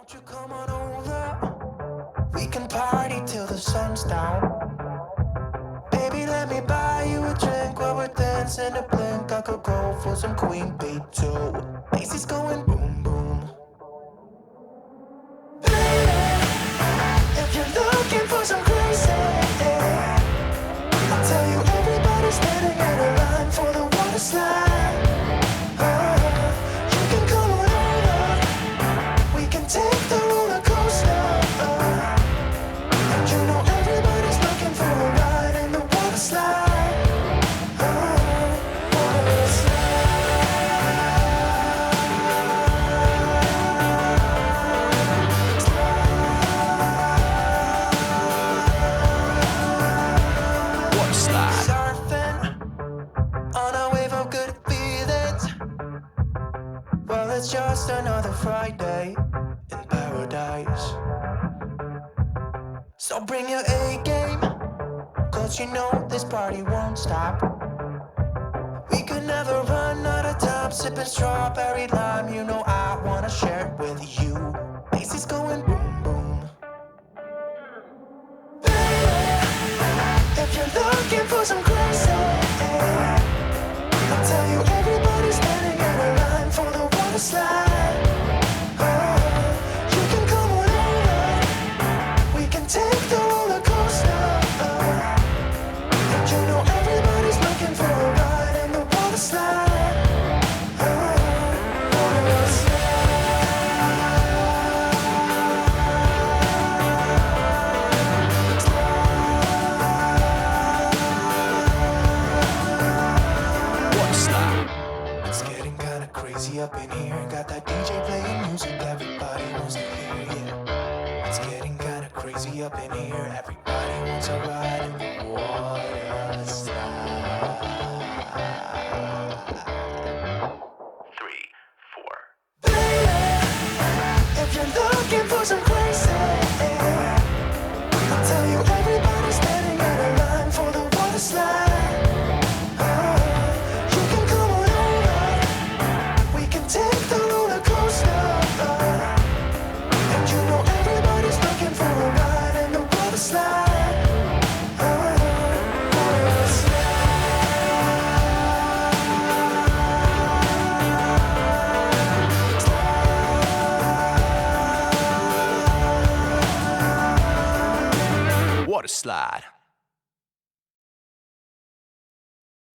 Won't you come on over? We can party till the sun's down. Baby, let me buy you a drink while we're dancing a blink. I could go for some Queen Bee too. Macy's going boom boom. Baby, if you're looking for some crazy, I'll tell you everybody's standing in a line for the Waterslide. You can come on over. We can take the roller coaster. And you know everybody's looking for a ride in the Waterslide. Waterslide. Surfing on a wave of good feelings. Well, it's just another Friday in paradise. So bring your A game, cause you know this party won't stop. We could never run out of time, sipping strawberry lime. You know I wanna share it with you. Macy's going boom boom. Baby, if you're looking for some crazy, I'll tell you everybody's standing in a line for the Waterslide. You can come on over. We can take the roller coaster. And you know everybody's looking for a ride in the Waterslide. It's getting kinda crazy up in here. Got that DJ playing music everybody wants to hear, yeah. It's getting kinda crazy up in here. Everybody wants a ride in the Waterslide. 3, 4. Baby, if you're looking for some crazy, I'll tell you everybody's standing in a line for the Waterslide. You can come on over. We can take the roller coaster. And you know everybody's looking for a ride in the Waterslide. Waterslide.